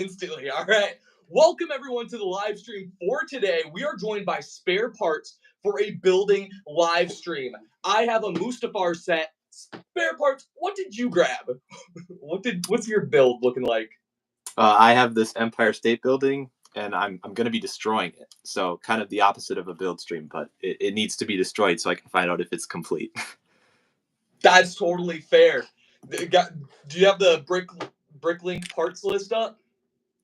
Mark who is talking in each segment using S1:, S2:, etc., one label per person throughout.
S1: Instantly. All right. Welcome everyone to the live stream for today. We are joined by Spare Parts for a building live stream. I have a Mustafar set. Spare Parts, what did you grab? What's your build looking like?
S2: I have this Empire State Building, and I'm going to be destroying it. So kind of the opposite of a build stream, but it needs to be destroyed so I can find out if it's complete.
S1: That's totally fair. Do you have the Bricklink parts list up?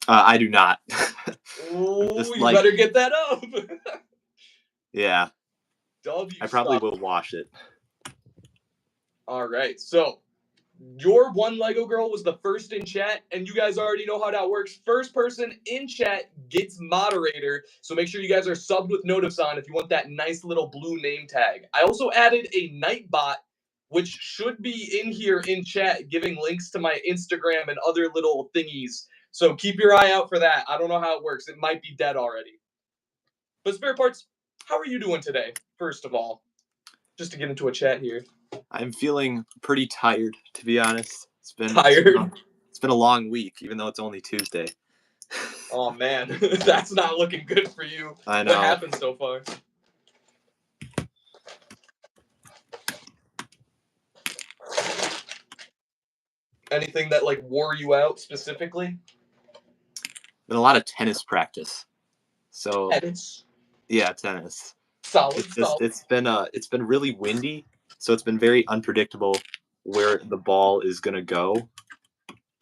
S2: I do not.
S1: Oh, you better get that up.
S2: Yeah. I probably
S1: Stop.
S2: will wash it.
S1: All right. So your one Lego girl was the first in chat, and you guys already know how that works. First person in chat gets moderator, so make sure you guys are subbed with notifs on if you want that nice little blue name tag. I also added a Nightbot, which should be in here in chat, giving links to my Instagram and other little thingies. So keep your eye out for that. I don't know how it works. It might be dead already. But Spare Parts, how are you doing today, first of all? Just to get into a chat here.
S2: I'm feeling pretty tired, to be honest. It's been a long week, even though it's only Tuesday.
S1: Oh man, that's not looking good for you.
S2: I know.
S1: What happened so far? Anything that like wore you out specifically?
S2: Been a lot of tennis practice. So
S1: tennis.
S2: Yeah, tennis.
S1: Solid.
S2: It's been really windy, so it's been very unpredictable where the ball is gonna go.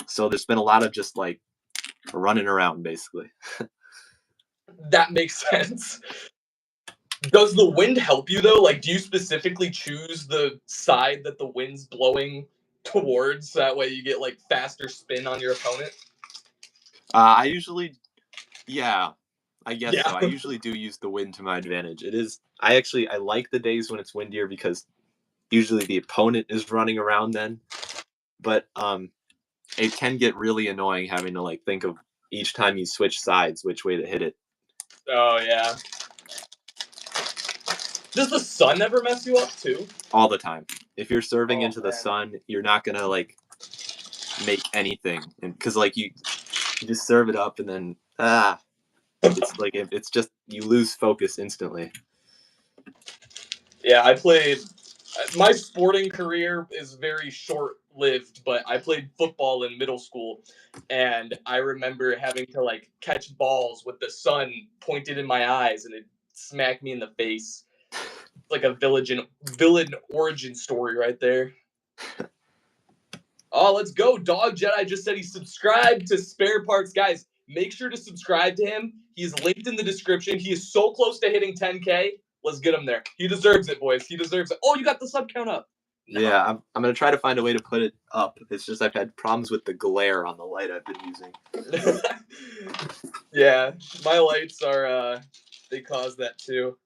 S2: So there's been a lot of just like running around, basically.
S1: That makes sense. Does the wind help you though? Like, do you specifically choose the side that the wind's blowing towards? That way you get like faster spin on your opponent?
S2: I usually, yeah, I guess
S1: Yeah.
S2: so. I usually do use the wind to my advantage. I like the days when it's windier because usually the opponent is running around then. But it can get really annoying having to like think of each time you switch sides which way to hit it.
S1: Oh yeah. Does the sun ever mess you up too?
S2: All the time. If you're serving into the sun, you're not gonna like make anything, because like you just serve it up and then it's like it's just you lose focus instantly.
S1: Yeah, I played. My sporting career is very short-lived, but I played football in middle school, and I remember having to like catch balls with the sun pointed in my eyes, and it smacked me in the face. Like a villain origin story right there. Oh, let's go. Dog Jedi just said he subscribed to Spare Parts. Guys, make sure to subscribe to him. He's linked in the description. He is so close to hitting 10K. Let's get him there. He deserves it, boys. He deserves it. Oh, you got the sub count up.
S2: No. Yeah, I'm going to try to find a way to put it up. It's just I've had problems with the glare on the light I've been using.
S1: Yeah, my lights are, they cause that too.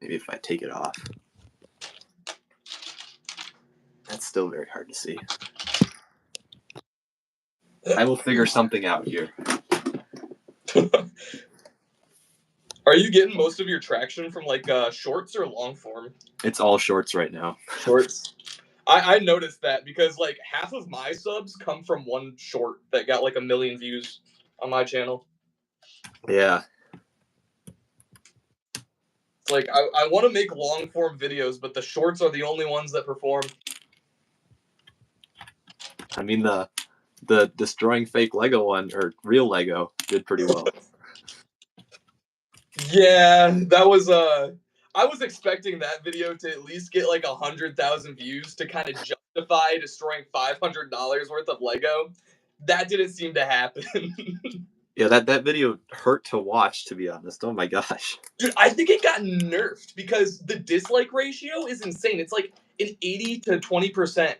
S2: Maybe if I take it off. That's still very hard to see. I will figure something out here.
S1: Are you getting most of your traction from like shorts or long form?
S2: It's all shorts right now.
S1: Shorts. I noticed that because like half of my subs come from one short that got like 1 million views on my channel.
S2: Yeah.
S1: It's like I want to make long form videos, but the shorts are the only ones that perform.
S2: I mean the destroying fake Lego one or real Lego did pretty well.
S1: Yeah, that was I was expecting that video to at least get like 100,000 views to kind of justify destroying $500 worth of Lego. That didn't seem to happen.
S2: Yeah, that video hurt to watch, to be honest. Oh my gosh.
S1: Dude, I think it got nerfed because the dislike ratio is insane. It's like an 80 to 20%.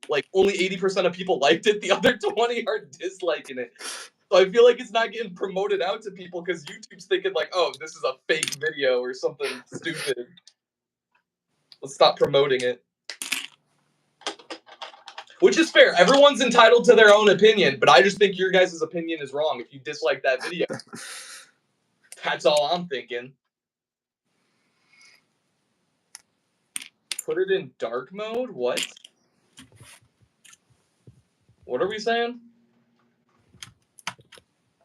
S1: Like only 80% of people liked it. The other 20 are disliking it. So I feel like it's not getting promoted out to people because YouTube's thinking like, oh, this is a fake video or something stupid. Let's stop promoting it. Which is fair. Everyone's entitled to their own opinion, but I just think your guys' opinion is wrong if you dislike that video. That's all I'm thinking. Put it in dark mode? What? What are we saying?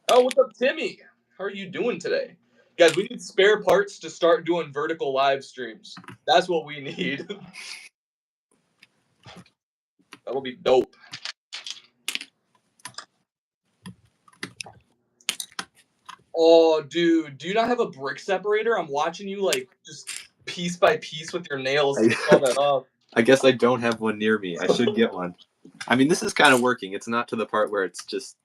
S1: Oh, what's up, Timmy? How are you doing today? Guys, we need spare parts to start doing vertical live streams. That's what we need. That'll be dope. Oh, dude, do you not have a brick separator? I'm watching you like just piece by piece with your nails take all that off.
S2: I guess I don't have one near me. I should get one. I mean, this is kind of working. It's not to the part where it's just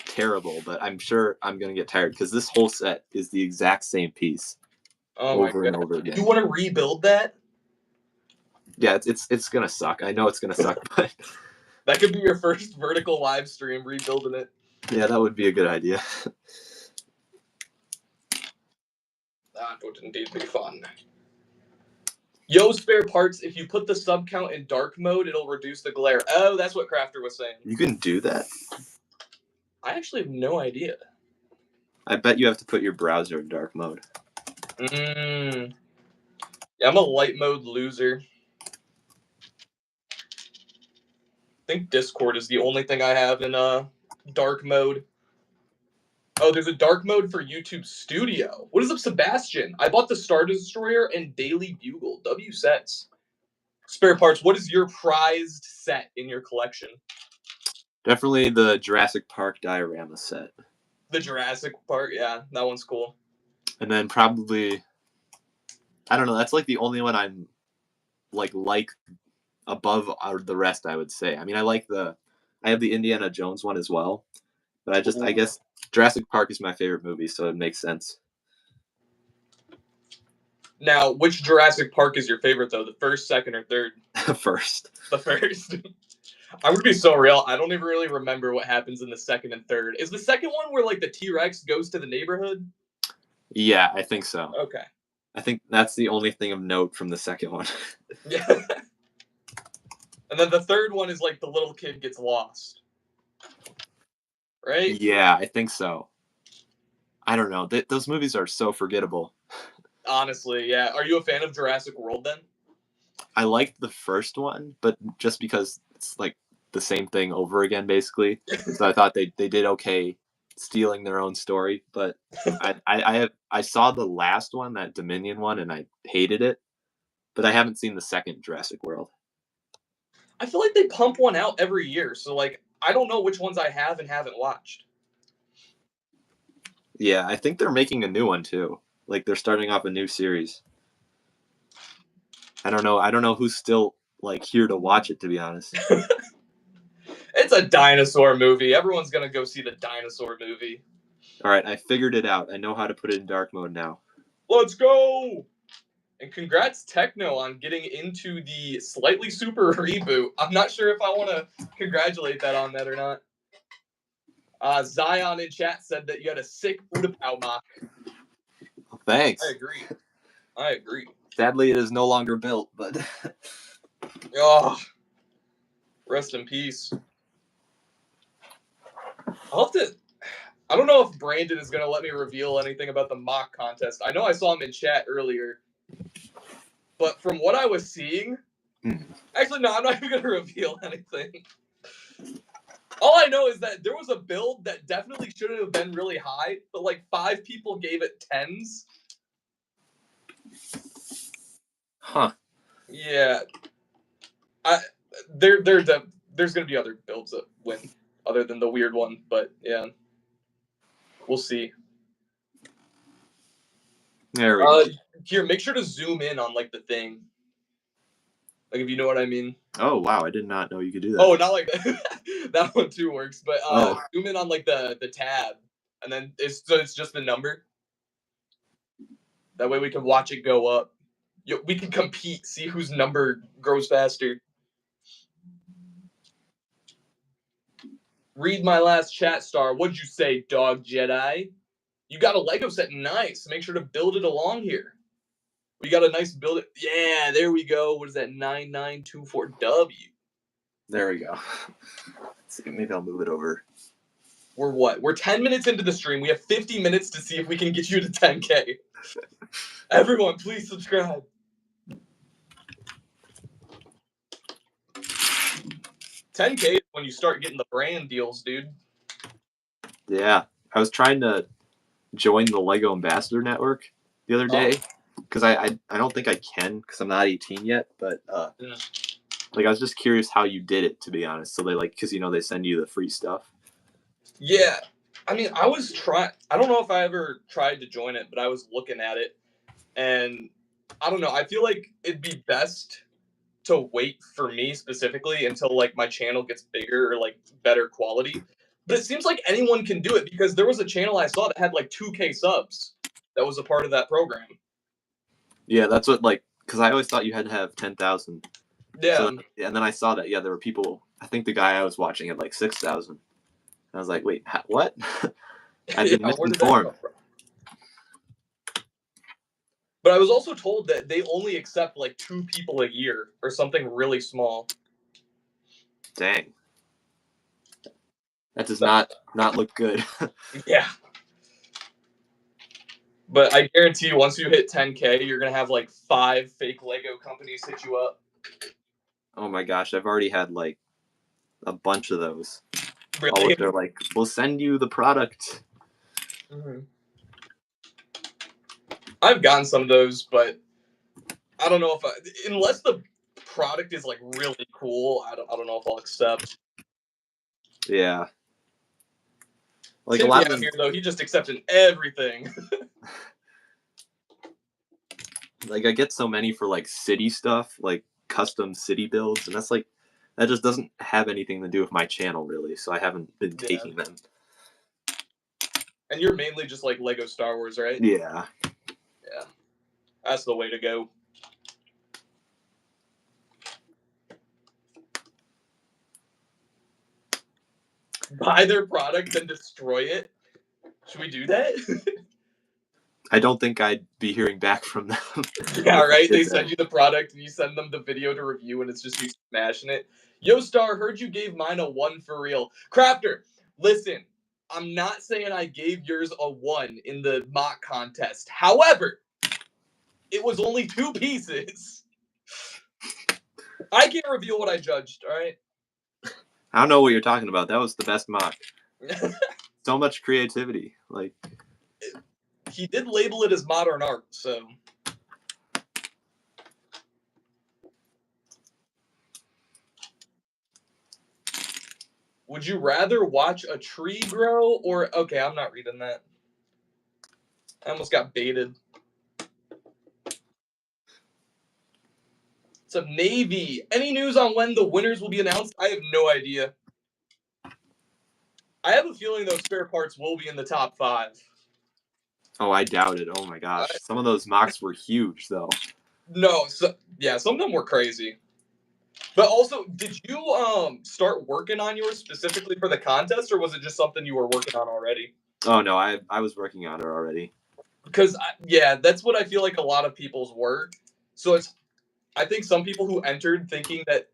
S2: terrible, but I'm sure I'm gonna get tired because this whole set is the exact same piece
S1: Oh my
S2: over and over again.
S1: You want to rebuild that?
S2: Yeah, it's gonna suck. I know it's gonna suck, but
S1: That could be your first vertical live stream, rebuilding it.
S2: yeah, that would be a good idea.
S1: That would indeed be fun. Yo, spare parts, if you put the sub count in dark mode, it'll reduce the glare. Oh, that's what Crafter was saying.
S2: You can do that?
S1: I actually have no idea.
S2: I bet you have to put your browser in dark mode.
S1: Yeah, I'm a light mode loser. I think Discord is the only thing I have in dark mode. Oh, there's a dark mode for YouTube Studio. What is up, Sebastian? I bought the Star Destroyer and Daily Bugle. W sets. Spare parts, what is your prized set in your collection?
S2: Definitely the Jurassic Park diorama set.
S1: The Jurassic Park, yeah, that one's cool.
S2: And then probably, I don't know, that's like the only one I'm like above the rest, I would say. I mean, I have the Indiana Jones one as well, but I guess Jurassic Park is my favorite movie, so it makes sense.
S1: Now, which Jurassic Park is your favorite, though? The first, second, or third?
S2: First.
S1: The first. I'm gonna be so real. I don't even really remember what happens in the second and third. Is the second one where like the T-Rex goes to the neighborhood?
S2: Yeah, I think so.
S1: Okay.
S2: I think that's the only thing of note from the second one.
S1: Yeah. And then the third one is like the little kid gets lost. Right?
S2: Yeah, I think so. I don't know. Those movies are so forgettable.
S1: Honestly, yeah. Are you a fan of Jurassic World then?
S2: I liked the first one, but just because it's like the same thing over again, basically. So I thought they did okay stealing their own story. But I saw the last one, that Dominion one, and I hated it. But I haven't seen the second Jurassic World.
S1: I feel like they pump one out every year, so like I don't know which ones I have and haven't watched.
S2: Yeah, I think they're making a new one too. Like they're starting off a new series. I don't know who's still like here to watch it, to be honest.
S1: It's a dinosaur movie. Everyone's gonna go see the dinosaur movie.
S2: All right, I figured it out. I know how to put it in dark mode now.
S1: Let's go! And congrats, Techno, on getting into the Slightly Super reboot. I'm not sure if I want to congratulate that on that or not. Zion in chat said that you had a sick Udapau mock.
S2: Well, thanks.
S1: I agree.
S2: Sadly, it is no longer built, but
S1: Oh, rest in peace. I don't know if Brandon is going to let me reveal anything about the mock contest. I know I saw him in chat earlier, but from what I was seeing, actually, no, I'm not even going to reveal anything. All I know is that there was a build that definitely shouldn't have been really high, but like 5 people gave it 10s.
S2: Huh.
S1: Yeah. There's going to be other builds that win other than the weird one, but yeah. We'll see.
S2: There we go.
S1: Here, make sure to zoom in on like the thing. Like if you know what I mean.
S2: Oh wow, I did not know you could do that.
S1: Oh, not like that. That one too works, but zoom in on like the tab, and then it's just the number. That way we can watch it go up. We can compete, see whose number grows faster. Read my last chat, Star. What'd you say, Dog Jedi? You got a Lego set, nice. Make sure to build it along here. We got a nice build. Yeah, there we go. What is that? 9924W.
S2: There we go. Let's see, maybe I'll move it over.
S1: We're what? We're 10 minutes into the stream. We have 50 minutes to see if we can get you to 10K. Everyone, please subscribe. 10K is when you start getting the brand deals, dude.
S2: Yeah. I was trying to join the Lego Ambassador Network the other day because I don't think I can because I'm not 18 yet. But like I was just curious how you did it, to be honest. So they because they send you the free stuff.
S1: Yeah, I mean, I was trying. I don't know if I ever tried to join it, but I was looking at it, and I don't know. I feel like it'd be best to wait for me specifically until like my channel gets bigger or like better quality. But it seems like anyone can do it because there was a channel I saw that had like 2K subs that was a part of that program.
S2: Yeah, that's what because I always thought you had to have 10,000.
S1: Yeah.
S2: So, and then I saw that there were people. I think the guy I was watching had like 6,000. I was like, wait, what? I've been misinformed.
S1: But I was also told that they only accept like 2 people a year or something really small.
S2: Dang. That does not look good.
S1: Yeah. But I guarantee you, once you hit 10K, you're going to have like 5 fake Lego companies hit you up.
S2: Oh my gosh, I've already had like a bunch of those.
S1: Really?
S2: They're like, we'll send you the product.
S1: Mm-hmm. I've gotten some of those, but I don't know if unless the product is like really cool, I don't know if I'll accept.
S2: Yeah. Like
S1: Tim
S2: a lot of
S1: here though, he just accepted everything.
S2: Like I get so many for like city stuff, like custom city builds, and that's like that just doesn't have anything to do with my channel really, so I haven't been taking them.
S1: And you're mainly just like Lego Star Wars, right?
S2: Yeah.
S1: Yeah. That's the way to go. Buy their product, then destroy it. Should we do that?
S2: I don't think I'd be hearing back from them.
S1: Yeah, right? They send you the product and you send them the video to review and it's just you smashing it. Yo, Star, heard you gave mine a 1 for real. Crafter, listen, I'm not saying I gave yours a 1 in the mock contest. However, it was only 2 pieces. I can't reveal what I judged, all right?
S2: I don't know what you're talking about. That was the best mock. So much creativity. Like
S1: he did label it as modern art, so would you rather watch a tree grow or okay, I'm not reading that. I almost got baited. It's a Navy. Any news on when the winners will be announced? I have no idea. I have a feeling those spare parts will be in the top 5.
S2: Oh, I doubt it. Oh my gosh. Some of those mocks were huge though.
S1: No, yeah, some of them were crazy. But also, did you start working on yours specifically for the contest, or was it just something you were working on already?
S2: Oh no, I was working on it already.
S1: Because yeah, that's what I feel like a lot of people's were. So I think some people who entered thinking that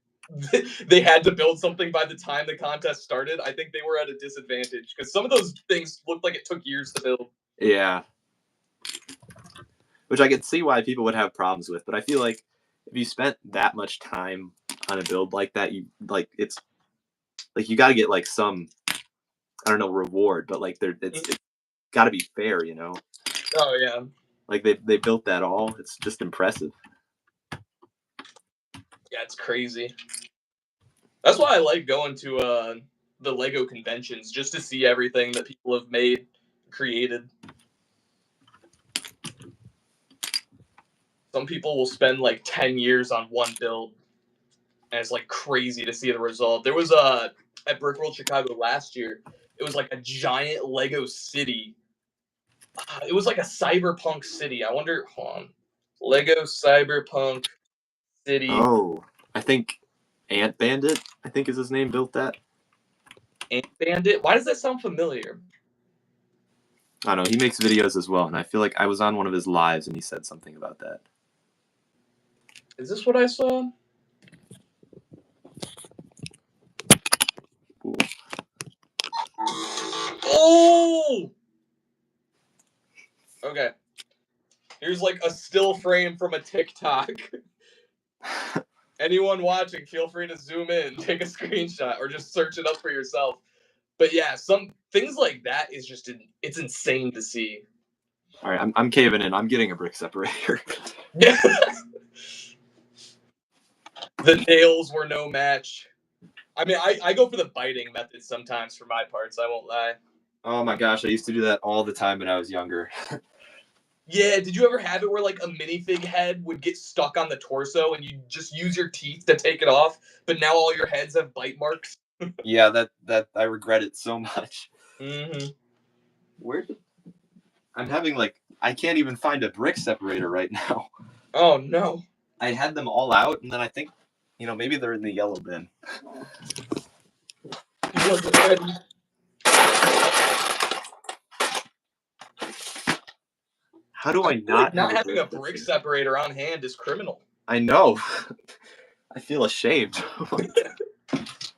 S1: they had to build something by the time the contest started, I think they were at a disadvantage because some of those things looked like it took years to build.
S2: Yeah. Which I could see why people would have problems with, but I feel like if you spent that much time on a build like that, it's like you got to get like some, I don't know, reward, but like it's got to be fair, you know.
S1: Oh yeah.
S2: Like they built that all. It's just impressive.
S1: Yeah, it's crazy. That's why I like going to the Lego conventions, just to see everything that people have made, created. Some people will spend like 10 years on one build, and it's like crazy to see the result. There was at Brick World Chicago last year, it was like a giant Lego city. It was like a cyberpunk city. I wonder, hold on. Lego Cyberpunk City.
S2: Oh, I think Ant Bandit, I think is his name, built that.
S1: Ant Bandit? Why does that sound familiar?
S2: I don't know. He makes videos as well, and I feel like I was on one of his lives and he said something about that.
S1: Is this what I saw?
S2: Cool.
S1: Oh! Okay. Here's like a still frame from a TikTok. Anyone watching, feel free to zoom in, take a screenshot, or just search it up for yourself. But yeah, some things like that is just it's insane to see.
S2: All right, I'm caving in. I'm getting a brick separator.
S1: Yeah. The nails were no match. I mean, I go for the biting method sometimes for my parts. I won't lie.
S2: Oh my gosh, I used to do that all the time when I was younger.
S1: Yeah, did you ever have it where like a minifig head would get stuck on the torso and you just use your teeth to take it off, but now all your heads have bite marks?
S2: Yeah, that I regret it so much.
S1: Mm-hmm.
S2: Where did I'm having like I can't even find a brick separator right now.
S1: Oh no.
S2: I had them all out, and then I think, maybe they're in the yellow bin.
S1: He wasn't ready.
S2: How do I
S1: feel like
S2: not
S1: not
S2: have a
S1: having a
S2: brick
S1: brick
S2: separator?
S1: separator on hand is criminal.
S2: I know. I feel ashamed.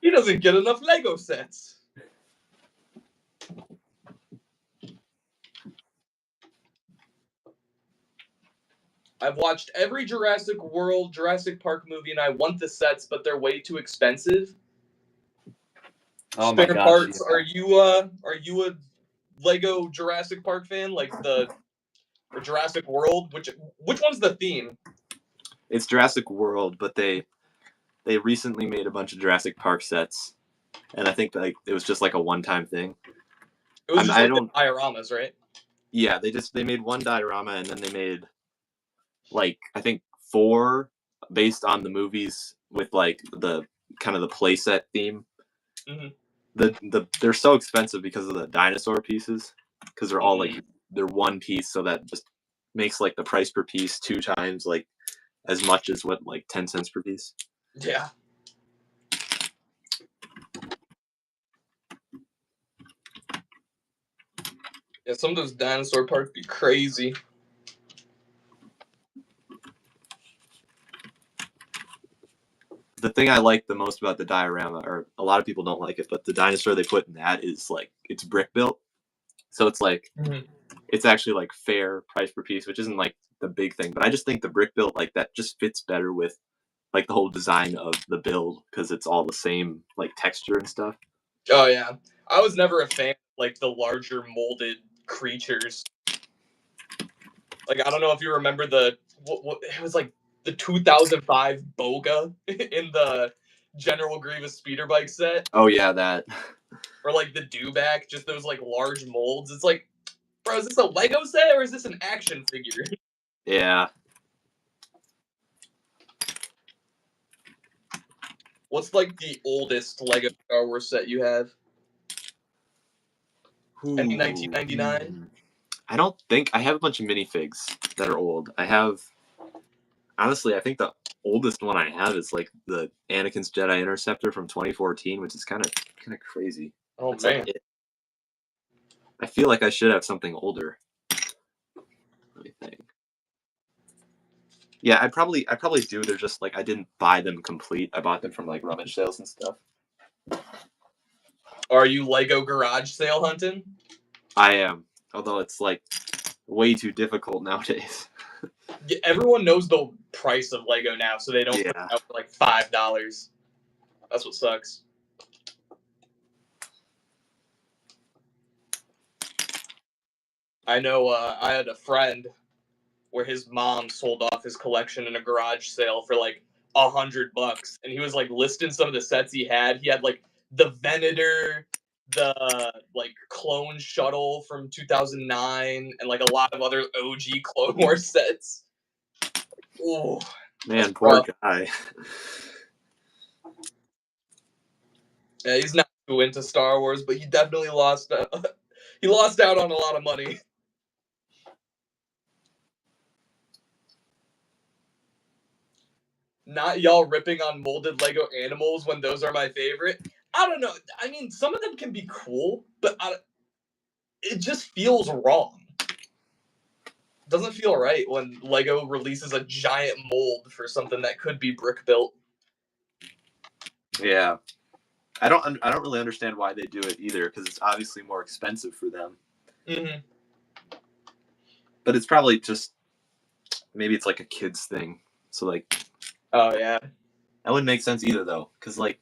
S1: He doesn't get enough Lego sets. I've watched every Jurassic World, Jurassic Park movie, and I want the sets, but they're way too expensive.
S2: Oh my
S1: Spare
S2: gosh.
S1: parts.
S2: Yeah.
S1: Are you a Lego Jurassic Park fan? Like or Jurassic World? Which one's the theme?
S2: It's Jurassic World, but they recently made a bunch of Jurassic Park sets, and I think like it was just like a one-time thing.
S1: It was just
S2: I
S1: like
S2: don't.
S1: the dioramas, right?
S2: Yeah, they made one diorama, and then they made like I think 4 based on the movies with like the kind of the playset theme.
S1: Mm-hmm.
S2: They're so expensive because of the dinosaur pieces, because they're all like they're one piece, so that just makes like the price per piece 2 times like as much as what like 10 cents per piece.
S1: Yeah. Yeah, some of those dinosaur parts be crazy.
S2: The thing I like the most about the diorama, or a lot of people don't like it, but the dinosaur they put in that is like it's brick built, so it's like it's actually like fair price per piece, which isn't like the big thing. But I just think the brick built like that just fits better with like the whole design of the build because it's all the same like texture and stuff.
S1: Oh yeah, I was never a fan of, like the larger molded creatures. Like I don't know if you remember what it was like the 2005 Boga in the General Grievous speeder bike set,
S2: Oh yeah, that.
S1: or like the Dewback, just those like large molds. It's like, bro, is this a Lego set or is this an action figure?
S2: Yeah.
S1: What's like the oldest Lego Star Wars set you have? Any 1999?
S2: I don't think I have a bunch of minifigs that are old. I have honestly, I think the oldest one I have is like the Anakin's Jedi Interceptor from 2014, which is kind of crazy.
S1: Oh
S2: That's
S1: man.
S2: like it. I feel like I should have something older. Let me think. Yeah, I probably do. They're just like I didn't buy them complete. I bought them from like rummage sales and stuff.
S1: Are you Lego garage sale hunting?
S2: I am, although it's like way too difficult nowadays.
S1: Yeah, everyone knows the price of Lego now, so they don't put it
S2: Yeah.
S1: out for like $5. That's what sucks. I know I had a friend where his mom sold off his collection in a garage sale for like $100, and he was like listing some of the sets he had. He had like the Venator, the like clone shuttle from 2009, and like a lot of other OG Clone Wars sets. Ooh,
S2: Man, poor guy.
S1: Yeah, he's not too into Star Wars, but he definitely lost. He lost out on a lot of money. Not y'all ripping on molded Lego animals when those are my favorite. I don't know. I mean, some of them can be cool, but it just feels wrong. Doesn't feel right when Lego releases a giant mold for something that could be brick built.
S2: Yeah. I don't really understand why they do it either, because it's obviously more expensive for them.
S1: Mm-hmm.
S2: But it's probably just maybe it's like a kid's thing. So like,
S1: oh yeah,
S2: that wouldn't make sense either though, because like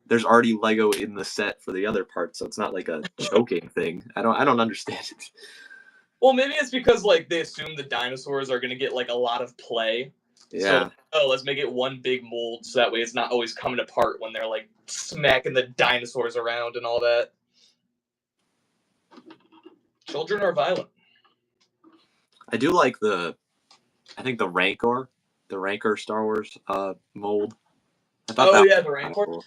S2: there's already Lego in the set for the other part, so it's not like a choking thing. I don't understand it.
S1: Well, maybe it's because like they assume the dinosaurs are gonna get like a lot of play.
S2: Yeah.
S1: So let's make it one big mold so that way it's not always coming apart when they're like smacking the dinosaurs around and all that. Children are violent.
S2: I do like I think the Rancor Star Wars mold. I thought
S1: Oh
S2: that
S1: yeah, the
S2: was
S1: Rancor.
S2: cool.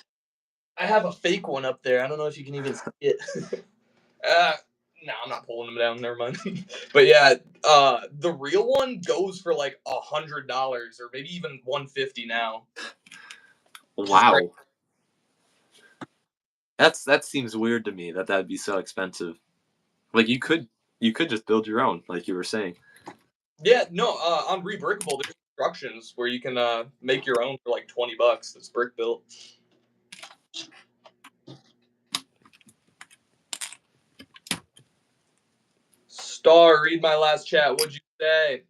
S1: I have a fake one up there. I don't know if you can even see it. No, I'm not pulling them down. Never mind. But yeah, the real one goes for like $100 or maybe even $150 now.
S2: Wow. That seems weird to me that'd be so expensive. Like you could just build your own, like you were saying.
S1: Yeah, no, on Rebrickable, there's instructions where you can make your own for like $20. That's brick built. Star, read my last chat. What'd you say?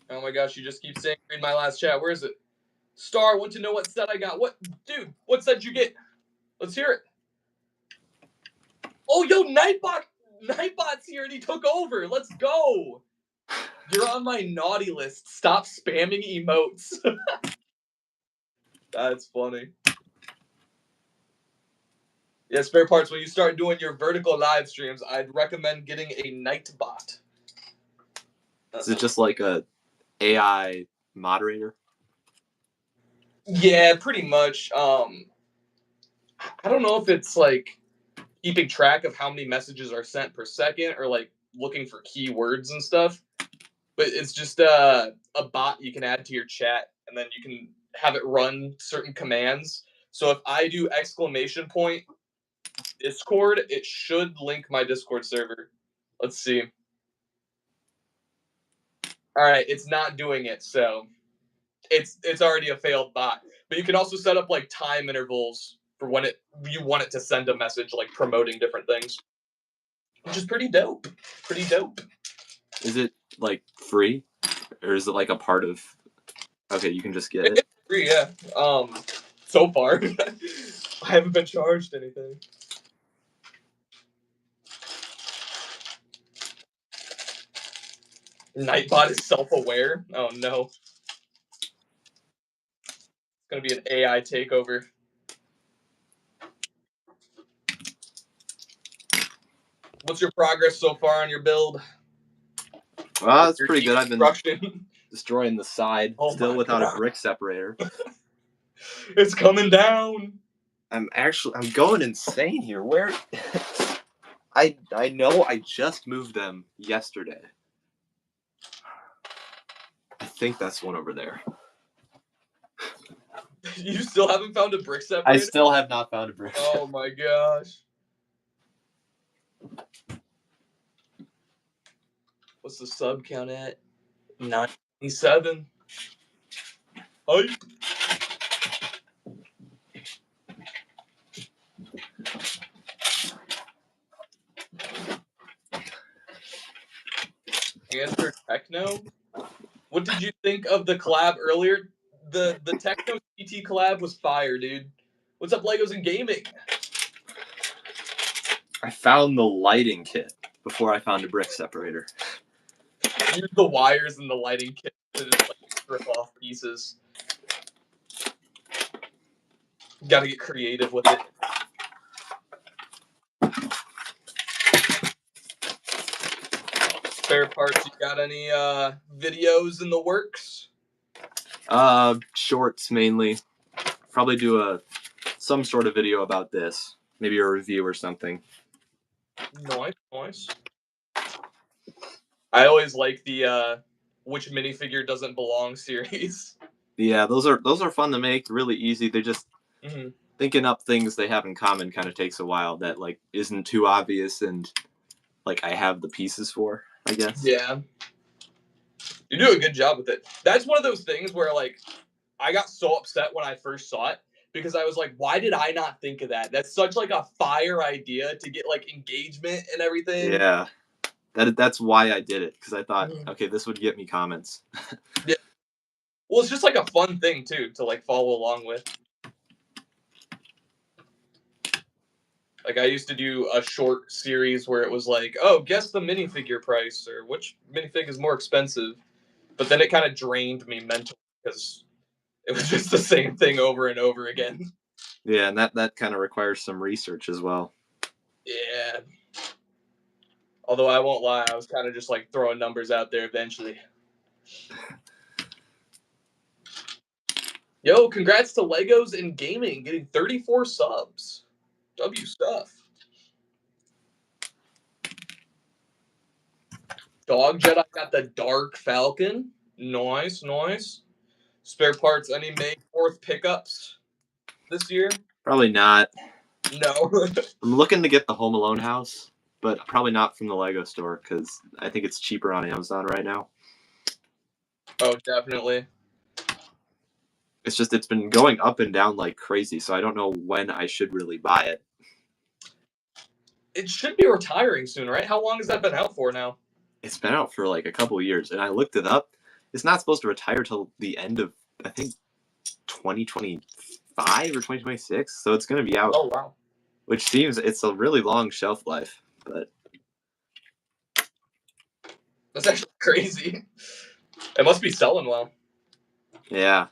S1: Oh my gosh, you just keep saying read my last chat. Where is it? Star, want to know what set I got. What, dude, what set you get? Let's hear it. Oh, yo, Nightbot's here and he took over. Let's go. You're on my naughty list. Stop spamming emotes. That's funny. Yeah, spare parts. When you start doing your vertical live streams, I'd recommend getting a Nightbot.
S2: Is it just like a AI moderator?
S1: Yeah, pretty much. I don't know if it's like keeping track of how many messages are sent per second or like looking for keywords and stuff. But it's just a bot you can add to your chat, and then you can have it run certain commands. So if I do ! Discord, it should link my Discord server. Let's see. All right, it's not doing it, so it's already a failed bot. But you can also set up like time intervals for when you want it to send a message, like promoting different things, which is pretty dope. Pretty dope.
S2: Is it like free, or is it like a part of? Okay, you can just get it.
S1: It's free, yeah. So far, I haven't been charged anything. Nightbot is self-aware. Oh no, it's gonna be an AI takeover. What's your progress so far on your build?
S2: It's pretty good. I've been destroying the side,
S1: Oh
S2: still without
S1: God.
S2: a brick separator.
S1: It's coming down.
S2: I'm going insane here. Where? I know I just moved them yesterday. I think that's one over there.
S1: You still haven't found a brick separator?
S2: I still have not found a brick.
S1: Oh my gosh. What's the sub count at? 97. Hype. Answer Techno. What did you think of the collab earlier? The Techno CT collab was fire, dude. What's up, Legos and Gaming?
S2: I found the lighting kit before I found a brick separator.
S1: Use the wires in the lighting kit to just like strip off pieces. Gotta get creative with it. Spare parts, you got any videos in the works?
S2: Shorts mainly. Probably do some sort of video about this. Maybe a review or something.
S1: Nice. I always like the which minifigure doesn't belong series.
S2: Yeah, those are fun to make, really easy. They're just thinking up things they have in common kind of takes a while that like isn't too obvious and like I have the pieces for, I guess.
S1: Yeah. You do a good job with it. That's one of those things where like I got so upset when I first saw it because I was like, why did I not think of that? That's such like a fire idea to get like engagement and everything.
S2: Yeah. That's why I did it, because I thought, okay, this would get me comments.
S1: Yeah. Well, it's just like a fun thing too to like follow along with. Like I used to do a short series where it was like, oh, guess the minifigure price or which minifig is more expensive. But then it kind of drained me mentally because it was just the same thing over and over again.
S2: Yeah, and that kind of requires some research as well.
S1: Yeah. Although I won't lie, I was kind of just like throwing numbers out there eventually. Yo, congrats to Legos and Gaming getting 34 subs. W stuff. Dog Jedi got the Dark Falcon. Nice, nice. Spare parts, any May 4th pickups this year?
S2: Probably not.
S1: No.
S2: I'm looking to get the Home Alone house, but probably not from the Lego store because I think it's cheaper on Amazon right now.
S1: Oh, definitely.
S2: It's just it's been going up and down like crazy, so I don't know when I should really buy it.
S1: It should be retiring soon, right? How long has that been out for now?
S2: It's been out for like a couple of years, and I looked it up. It's not supposed to retire till the end of, I think, 2025 or 2026, so it's going to be out.
S1: Oh, wow.
S2: Which seems it's a really long shelf life, but
S1: That's actually crazy. It must be selling well.
S2: yeah.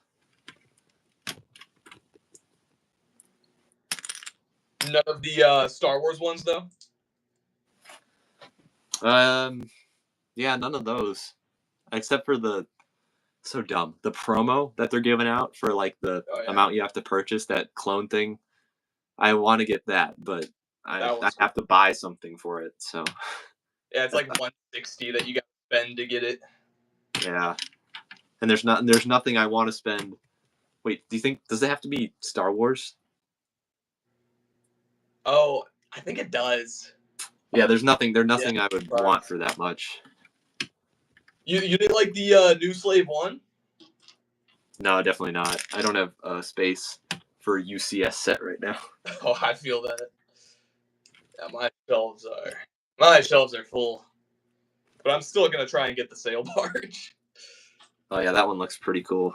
S1: None of the Star Wars ones, though?
S2: Yeah, none of those, except for the promo that they're giving out for like the amount you have to purchase, that clone thing. I want to get that, but I have to buy something for it. So
S1: yeah, it's like $160 that you got to spend to get it.
S2: Yeah, and there's nothing I want to spend. Wait, does it have to be Star Wars?
S1: Oh, I think it does.
S2: Yeah, there's nothing I would want for that much.
S1: You didn't like the New Slave 1?
S2: No, definitely not. I don't have space for a UCS set right now.
S1: Oh, I feel that. Yeah, my shelves are full. But I'm still gonna try and get the sail barge.
S2: Oh yeah, that one looks pretty cool.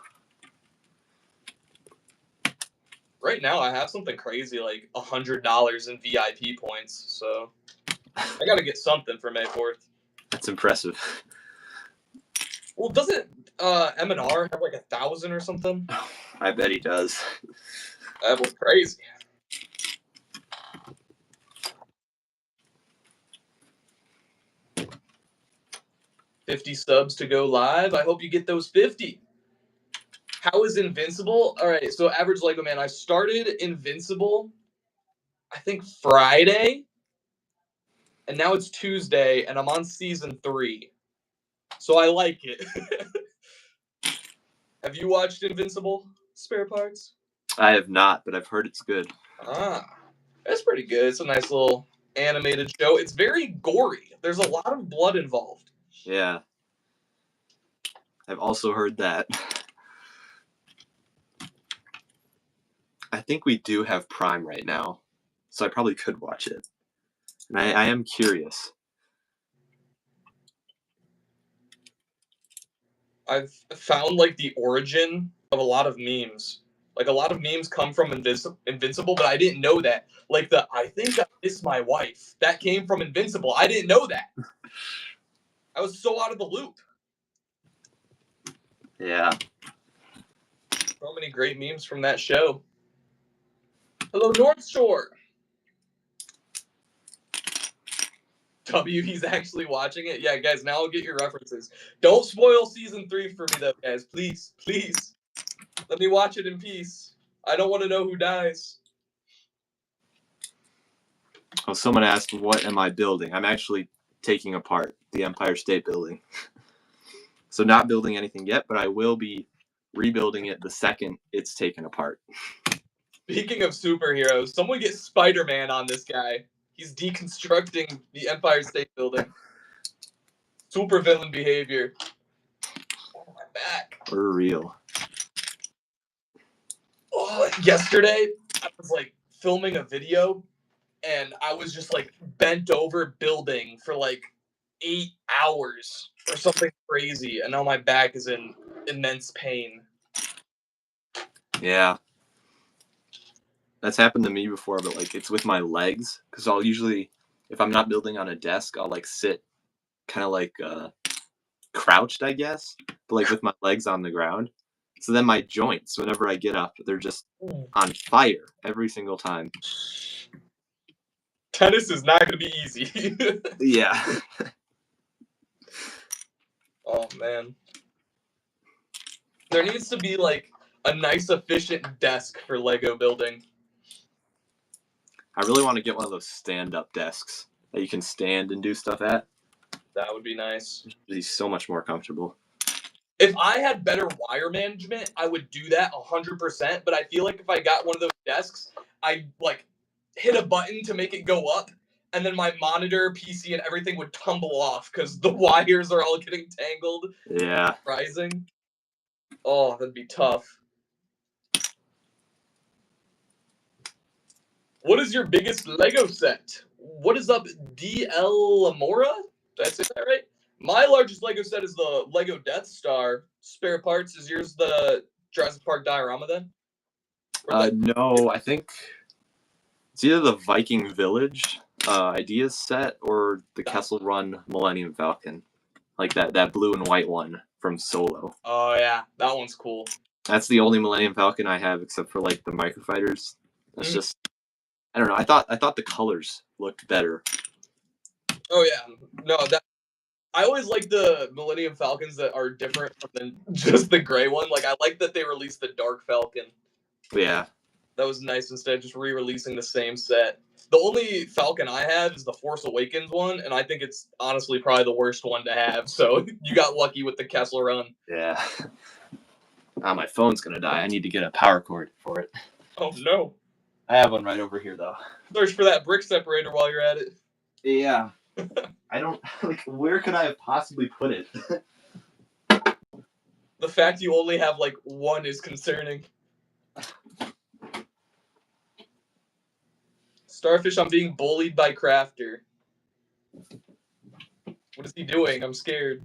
S1: Right now, I have something crazy like $100 in VIP points, so I gotta get something for May 4th.
S2: That's impressive.
S1: Well, doesn't M&R have like 1,000 or something?
S2: I bet he does.
S1: That was crazy. $50 subs to go live. I hope you get those 50. How is Invincible? All right, so average Lego man, I started Invincible, I think Friday, and now it's Tuesday, and I'm on season 3. So I like it. Have you watched Invincible, Spare Parts?
S2: I have not, but I've heard it's good.
S1: It's pretty good. It's a nice little animated show. It's very gory. There's a lot of blood involved.
S2: Yeah. I've also heard that. I think we do have Prime right now, so I probably could watch it. And I am curious.
S1: I've found like the origin of a lot of memes. Like a lot of memes come from Invincible, but I didn't know that. Like I think I miss my wife. That came from Invincible. I didn't know that. I was so out of the loop.
S2: Yeah.
S1: So many great memes from that show. Hello, North Shore. W, he's actually watching it. Yeah, guys, now I'll get your references. Don't spoil season 3 for me, though, guys. Please, please. Let me watch it in peace. I don't want to know who dies.
S2: Oh, someone asked, what am I building? I'm actually taking apart the Empire State Building. So not building anything yet, but I will be rebuilding it the second it's taken apart.
S1: Speaking of superheroes, someone get Spider-Man on this guy. He's deconstructing the Empire State Building. Super villain behavior. Oh, my back.
S2: For real.
S1: Oh, yesterday, I was like filming a video, and I was just like bent over building for like 8 hours or something crazy, and now my back is in immense pain.
S2: Yeah. That's happened to me before, but like it's with my legs because I'll usually, if I'm not building on a desk, I'll like sit kind of like crouched, I guess, but like with my legs on the ground. So then my joints, whenever I get up, they're just on fire every single time.
S1: Tennis is not going to be easy.
S2: Yeah.
S1: Oh, man. There needs to be like a nice, efficient desk for Lego building.
S2: I really want to get one of those stand-up desks that you can stand and do stuff at.
S1: That would be nice.
S2: It'd be so much more comfortable.
S1: If I had better wire management, I would do that 100%. But I feel like if I got one of those desks, I'd like hit a button to make it go up, and then my monitor, PC, and everything would tumble off because the wires are all getting tangled,
S2: Yeah.
S1: rising. Oh, that'd be tough. What is your biggest Lego set? What is up, DL Lamora? Did I say that right? My largest Lego set is the Lego Death Star. Spare parts. Is yours the Jurassic Park diorama then?
S2: No, I think it's either the Viking Village ideas set or the Kessel Run Millennium Falcon, like that blue and white one from Solo.
S1: Oh yeah, that one's cool.
S2: That's the only Millennium Falcon I have, except for like the microfighters. That's just, I don't know. I thought the colors looked better.
S1: Oh yeah, no, that I always like the Millennium Falcons that are different than just the gray one. Like I like that they released the Dark Falcon.
S2: Yeah.
S1: That was nice instead of just re-releasing the same set. The only Falcon I have is the Force Awakens one, and I think it's honestly probably the worst one to have. So you got lucky with the Kessel Run.
S2: Yeah. Ah, my phone's gonna die. I need to get a power cord for it.
S1: Oh no!
S2: I have one right over here though.
S1: Search for that brick separator while you're at it.
S2: Yeah. I don't like. Where could I have possibly put it?
S1: The fact you only have like one is concerning. Starfish, I'm being bullied by Crafter. What is he doing? I'm scared.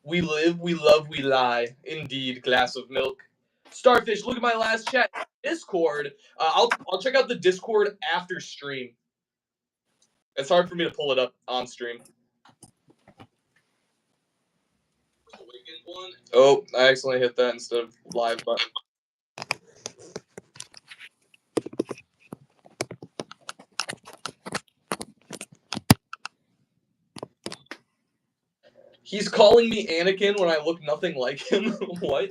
S1: We live, we love, we lie. Indeed, glass of milk. Starfish, look at my last chat. Discord. I'll check out the Discord after stream. It's hard for me to pull it up on stream. Oh, I accidentally hit that instead of live button. He's calling me Anakin when I look nothing like him. What?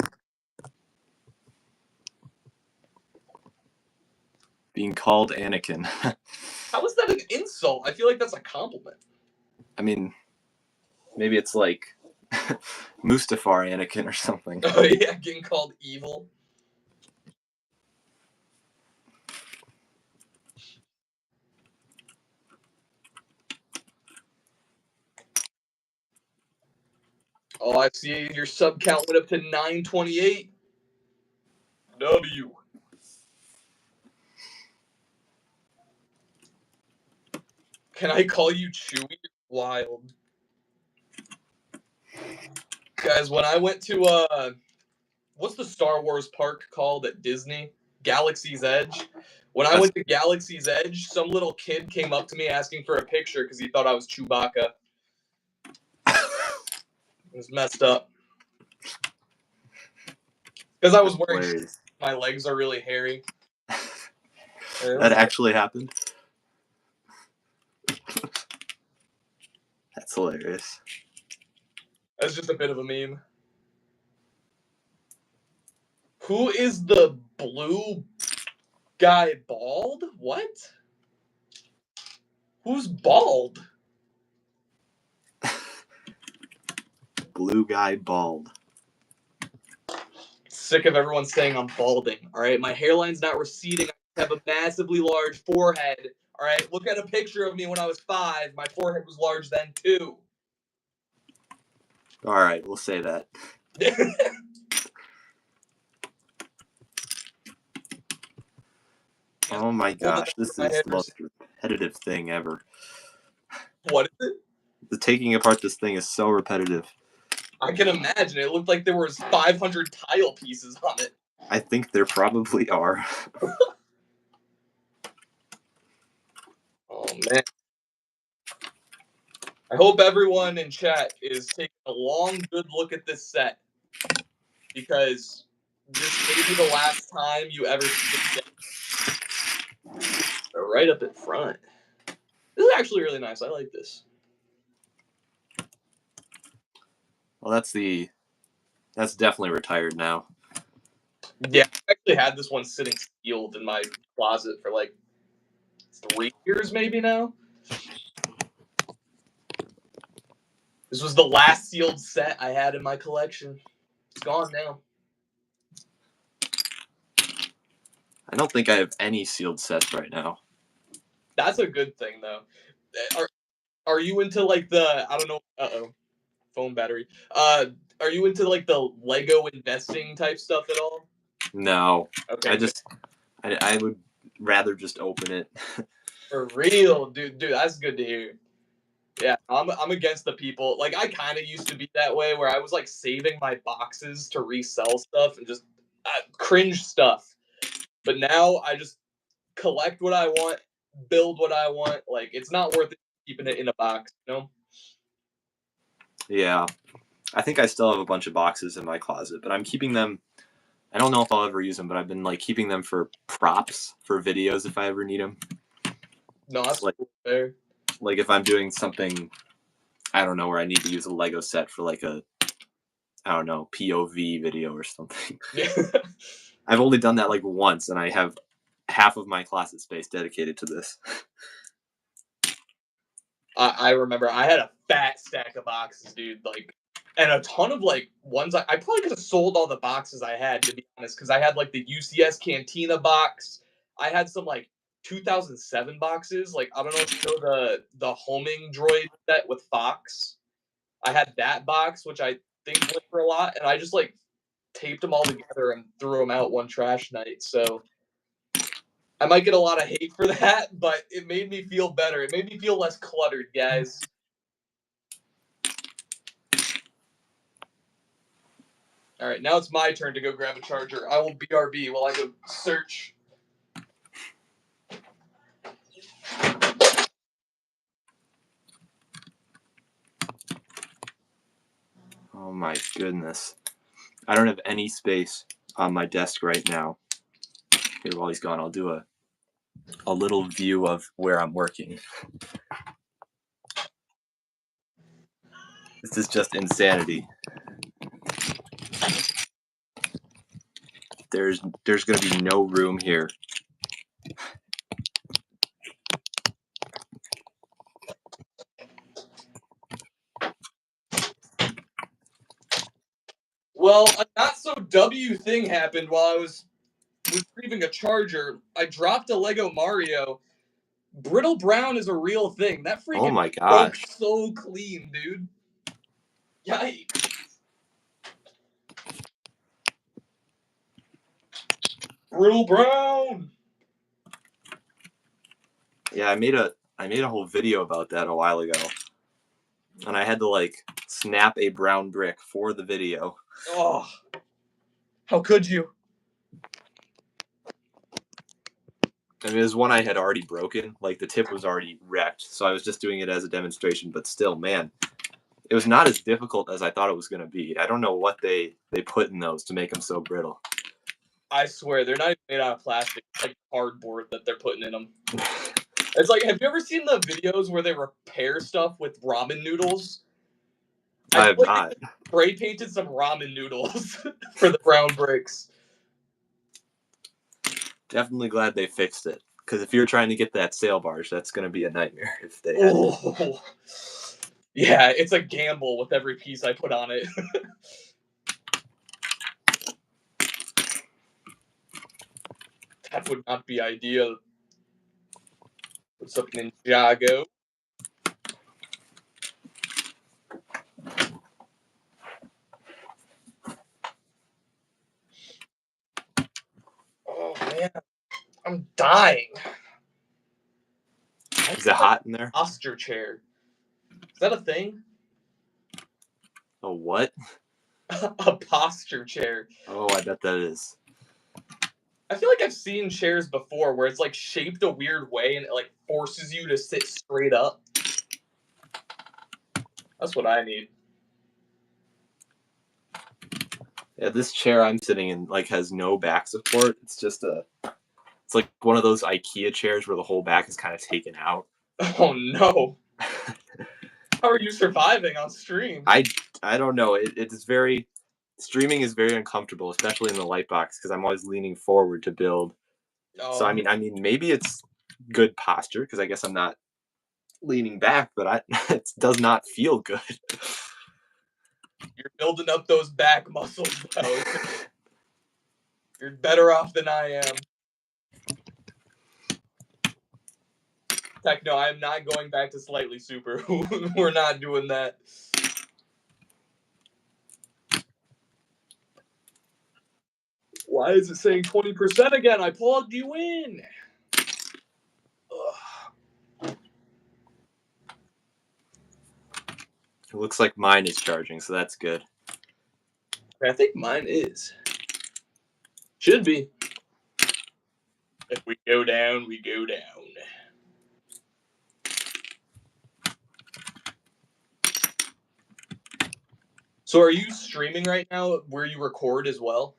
S2: Being called Anakin.
S1: How is that an insult? I feel like that's a compliment.
S2: I mean, maybe it's like Mustafar Anakin or something.
S1: Oh yeah, getting called evil. Oh, I see your sub count went up to 928. W. Can I call you Chewy? Wild. Guys, when I went to what's the Star Wars park called at Disney? Galaxy's Edge. When I went to Galaxy's Edge, some little kid came up to me asking for a picture because he thought I was Chewbacca. It was messed up. Because I was wearing my legs are really hairy.
S2: That actually happened? That's hilarious.
S1: That's just a bit of a meme. Who is the blue guy bald? What? Who's bald?
S2: Blue guy bald.
S1: Sick of everyone saying I'm balding. All right, my hairline's not receding. I have a massively large forehead. All right, look at a picture of me when I was 5. My forehead was large then too.
S2: All right, we'll say that. Oh my gosh, this is the most repetitive thing ever.
S1: What is it?
S2: The taking apart this thing is so repetitive.
S1: I can imagine. It looked like there was 500 tile pieces on it.
S2: I think there probably are.
S1: Oh man. I hope everyone in chat is taking a long, good look at this set, because this may be the last time you ever see it again. They're right up in front. This is actually really nice. I like this.
S2: Well, that's definitely retired now.
S1: Yeah, I actually had this one sitting sealed in my closet for like 3 years maybe now. This was the last sealed set I had in my collection. It's gone now.
S2: I don't think I have any sealed sets right now.
S1: That's a good thing though. Are you into like the, I don't know, phone battery. Are you into like the Lego investing type stuff at all?
S2: No.
S1: Okay.
S2: I would rather just open it.
S1: For real, dude, that's good to hear. Yeah, I'm against the people. Like, I kind of used to be that way, where I was like saving my boxes to resell stuff and just cringe stuff. But now I just collect what I want, build what I want. Like, it's not worth it keeping it in a box, you know?
S2: Yeah. I think I still have a bunch of boxes in my closet, but I'm keeping them. I don't know if I'll ever use them, but I've been like keeping them for props for videos if I ever need them.
S1: No, that's
S2: like,
S1: fair.
S2: Like if I'm doing something, I don't know, where I need to use a Lego set for like a, I don't know, POV video or something.
S1: Yeah.
S2: I've only done that like once, and I have half of my closet space dedicated to this.
S1: I remember I had a fat stack of boxes, dude. Like, and a ton of like ones I probably could have sold all the boxes I had, to be honest, because I had like the UCS Cantina box. I had some like 2007 boxes. Like, I don't know if you know the homing droid set with Fox. I had that box, which I think went for a lot, and I just like taped them all together and threw them out one trash night. So I might get a lot of hate for that, but it made me feel better. It made me feel less cluttered, guys. All right, now it's my turn to go grab a charger. I will BRB while I go search.
S2: Oh my goodness. I don't have any space on my desk right now. Here, while he's gone, I'll do a little view of where I'm working. This is just insanity. There's going to be no room here.
S1: Well, a not so W thing happened while I was retrieving a charger. I dropped a Lego Mario. Brittle Brown is a real thing. That freaking
S2: Oh my
S1: broke
S2: gosh.
S1: so clean, dude. Yikes. Brittle Brown.
S2: Yeah, I made a whole video about that a while ago. And I had to like snap a brown brick for the video.
S1: Oh. How could you?
S2: I mean, it was one I had already broken. Like the tip was already wrecked, so I was just doing it as a demonstration. But still, man, it was not as difficult as I thought it was going to be. I don't know what they put in those to make them so brittle.
S1: I swear, they're not even made out of plastic. It's like cardboard that they're putting in them. It's like, have you ever seen the videos where they repair stuff with ramen noodles?
S2: I have not.
S1: Spray painted some ramen noodles for the brown bricks.
S2: Definitely glad they fixed it. Because if you're trying to get that sail barge, that's going to be a nightmare if they had it.
S1: Yeah, it's a gamble with every piece I put on it. That would not be ideal. What's up, Ninjago? Oh, man. I'm dying.
S2: Is it hot in there?
S1: Posture chair. Is that a thing?
S2: A what?
S1: A posture chair.
S2: Oh, I bet that is.
S1: I feel like I've seen chairs before where it's like shaped a weird way and it like forces you to sit straight up. That's what I need.
S2: Yeah, this chair I'm sitting in like has no back support. It's like one of those IKEA chairs where the whole back is kind of taken out.
S1: Oh no. How are you surviving on stream?
S2: I don't know. Streaming is very uncomfortable, especially in the light box because I'm always leaning forward to build. So I mean maybe it's good posture because I guess I'm not leaning back, but it does not feel good.
S1: You're building up those back muscles, though. You're better off than I am. Heck no, I'm not going back to slightly super. We're not doing that. Why is it saying 20% again? I plugged you in. Ugh.
S2: It looks like mine is charging, so that's good.
S1: I think mine is. Should be. If we go down, we go down. So are you streaming right now where you record as well?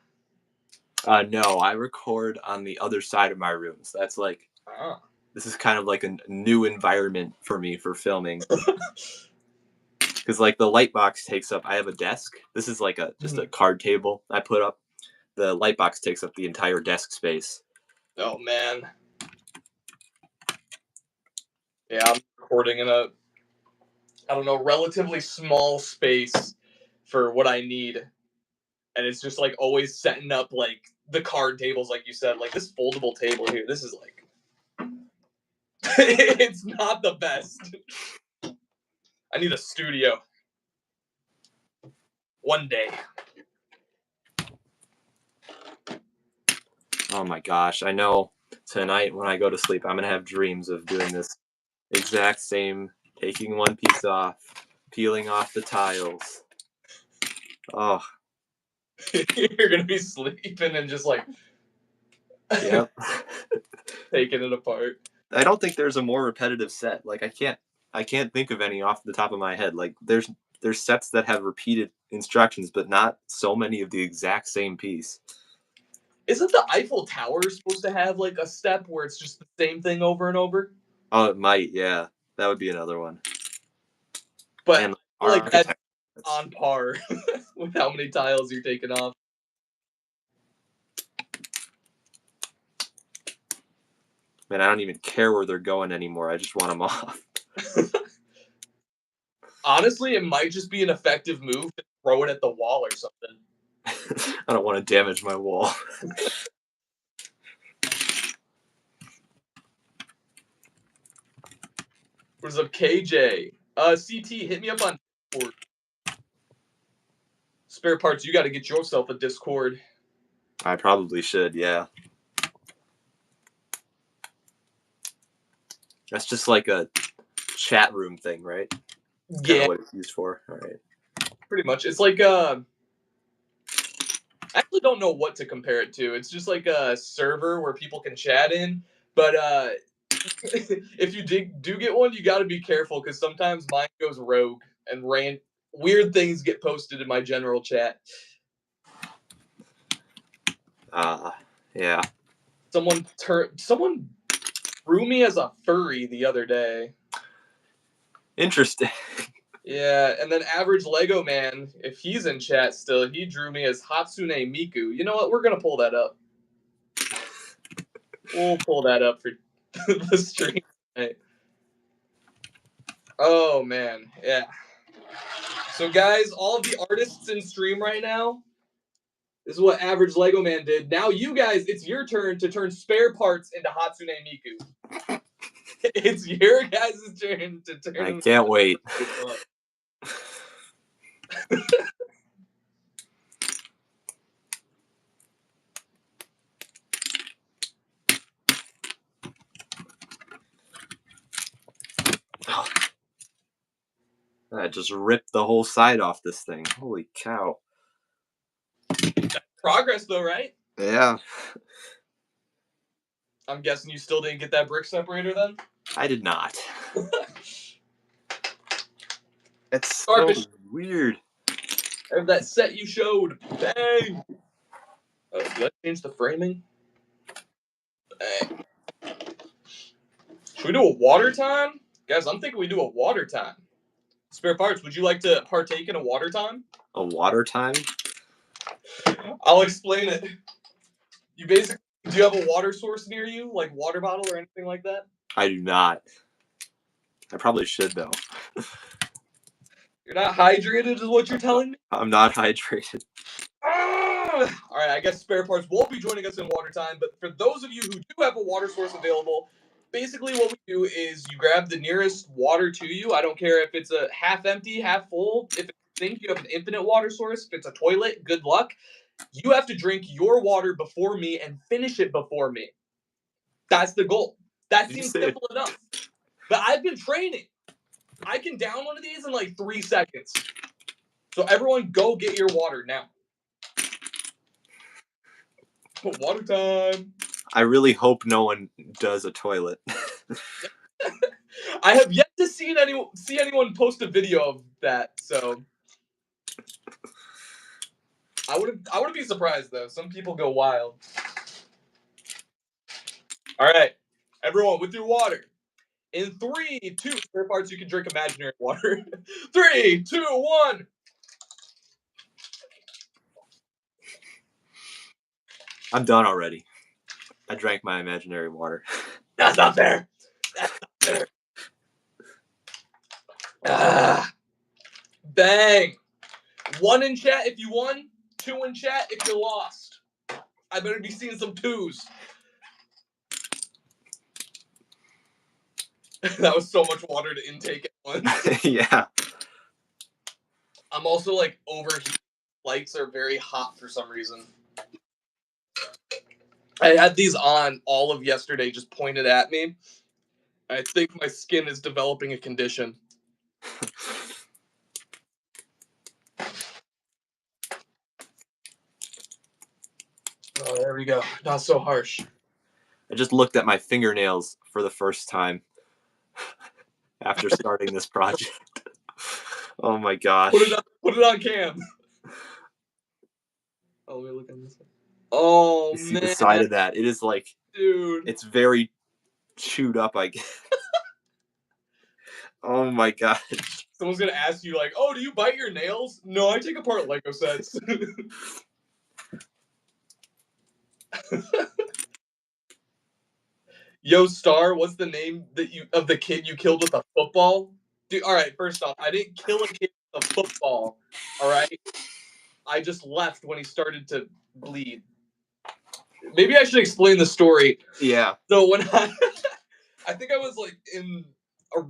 S2: No, I record on the other side of my room. So that's like, this is kind of like a new environment for me for filming. Because like the light box takes up, I have a desk. This is like just a card table I put up. The light box takes up the entire desk space.
S1: Oh man. Yeah, I'm recording in a, I don't know, relatively small space for what I need. And it's just like always setting up like the card tables, like you said, like this foldable table here. This is like, it's not the best. I need a studio. One day.
S2: Oh my gosh, I know tonight when I go to sleep, I'm going to have dreams of doing this exact same, taking one piece off, peeling off the tiles. Oh.
S1: You're going to be sleeping and just like,
S2: yep.
S1: taking it apart.
S2: I don't think there's a more repetitive set. Like I can't think of any off the top of my head. Like there's sets that have repeated instructions, but not so many of the exact same piece.
S1: Isn't the Eiffel Tower supposed to have like a step where it's just the same thing over and over?
S2: Oh, it might. Yeah, that would be another one.
S1: But and like that's on par with how many tiles you're taking off.
S2: Man, I don't even care where they're going anymore. I just want them off.
S1: Honestly, it might just be an effective move to throw it at the wall or something.
S2: I don't want to damage my wall.
S1: What's up, KJ? CT, hit me up on Discord. Spare parts, you got to get yourself a Discord.
S2: I probably should, yeah. That's just like a chat room thing, right? That's kind of what it's used for. All right.
S1: Pretty much. It's like I actually don't know what to compare it to. It's just like a server where people can chat in, but if you do get one, you got to be careful because sometimes mine goes rogue and weird things get posted in my general chat.
S2: Yeah.
S1: Someone drew me as a furry the other day.
S2: Interesting.
S1: Yeah, and then Average Lego Man, if he's in chat still, he drew me as Hatsune Miku. You know what? We're gonna pull that up. We'll pull that up for the stream tonight. Oh man, yeah. So guys, all of the artists in stream right now, this is what Average Lego Man did. Now you guys, it's your turn to turn spare parts into Hatsune Miku. It's your guys' turn to turn.
S2: I can't wait. I just ripped the whole side off this thing. Holy cow.
S1: Progress though, right?
S2: Yeah.
S1: I'm guessing you still didn't get that brick separator then?
S2: I did not. That's so
S1: Starfish.
S2: weird.
S1: Or that set you showed. Bang! Did I change the framing? Bang. Should we do a water time? Guys, I'm thinking we do a water time. Spare parts, would you like to partake in a water time?
S2: A water time?
S1: I'll explain it. Do you have a water source near you? Like water bottle or anything like that? I
S2: do not. I probably should, though.
S1: You're not hydrated is what you're telling me?
S2: I'm not hydrated.
S1: All right, I guess Spare Parts won't be joining us in water time, but for those of you who do have a water source available, basically what we do is you grab the nearest water to you. I don't care if it's a half empty, half full. If it's a sink, you have an infinite water source. If it's a toilet, good luck. You have to drink your water before me and finish it before me. That's the goal. That seems simple enough. But I've been training. I can down one of these in like 3 seconds. So everyone go get your water now. Water time.
S2: I really hope no one does a toilet.
S1: I have yet to see anyone post a video of that, so I wouldn't be surprised though. Some people go wild. All right, everyone with your water. In 3, 2, Spare Parts, you can drink imaginary water. 3, 2, 1.
S2: I'm done already. I drank my imaginary water.
S1: That's not fair. That's not fair. Bang. 1 in chat if you won. 2 in chat if you lost. I better be seeing some 2s. That was so much water to intake at once.
S2: Yeah.
S1: I'm also like overheating. Lights are very hot for some reason. I had these on all of yesterday, just pointed at me. I think my skin is developing a condition. Oh, there we go. Not so harsh.
S2: I just looked at my fingernails for the first time after starting this project. Oh my gosh.
S1: Put it on cam. Oh, let me look on this one. Oh,
S2: you see
S1: man.
S2: the side of that. It is like,
S1: dude.
S2: It's very chewed up, I guess. Oh my gosh.
S1: Someone's gonna ask you like, oh, do you bite your nails? No, I take apart Lego sets. Yo, Star, what's the name of the kid you killed with a football? Dude, all right, first off, I didn't kill a kid with a football, all right? I just left when he started to bleed. Maybe I should explain the story.
S2: Yeah.
S1: So when I think I was like in a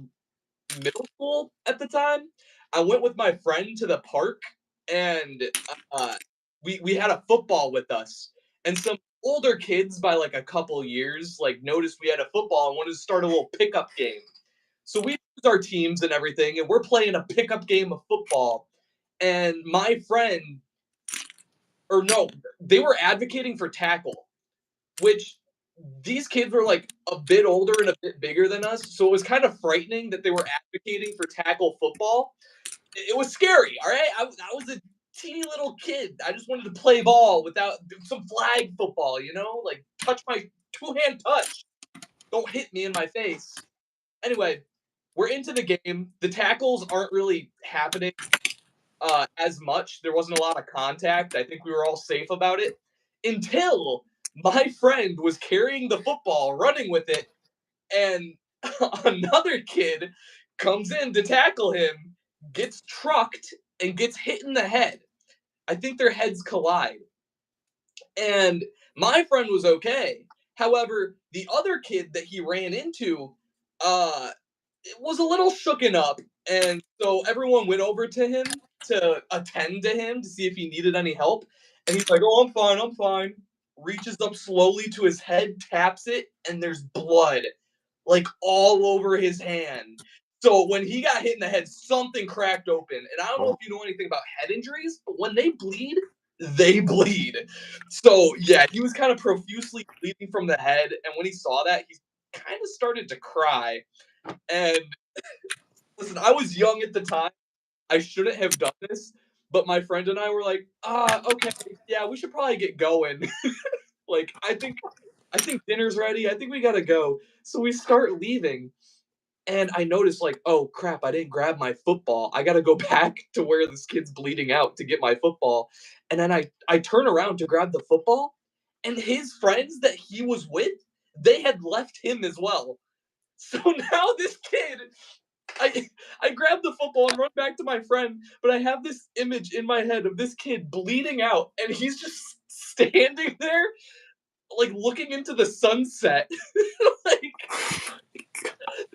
S1: middle school at the time, I went with my friend to the park, and we had a football with us, and some older kids by like a couple years like noticed we had a football and wanted to start a little pickup game. So we used our teams and everything, and we're playing a pickup game of football. And my friend, or no, they were advocating for tackle, which these kids were like a bit older and a bit bigger than us. So it was kind of frightening that they were advocating for tackle football. It was scary, all right? I was a teeny little kid. I just wanted to play ball without some flag football, you know? Like, touch my two-hand touch. Don't hit me in my face. Anyway, we're into the game. The tackles aren't really happening as much. There wasn't a lot of contact. I think we were all safe about it. Until my friend was carrying the football, running with it, and another kid comes in to tackle him, gets trucked, and gets hit in the head. I think their heads collide. And my friend was okay. However, the other kid that he ran into was a little shooken up. And so everyone went over to him to attend to him to see if he needed any help. And he's like, oh, I'm fine, I'm fine. Reaches up slowly to his head, taps it, and there's blood like all over his hand. So when he got hit in the head, something cracked open. And I don't know if you know anything about head injuries, but when they bleed, they bleed. So yeah, he was kind of profusely bleeding from the head, and when he saw that, he kind of started to cry. And listen, I was young at the time. I shouldn't have done this, but my friend and I were like, okay, yeah, we should probably get going. Like, I think dinner's ready. I think we gotta go. So we start leaving, and I noticed like, oh crap, I didn't grab my football. I gotta go back to where this kid's bleeding out to get my football. And then I turn around to grab the football, and his friends that he was with, they had left him as well. So now this kid, I I grab the football and run back to my friend, but I have this image in my head of this kid bleeding out, and he's just standing there, like looking into the sunset, like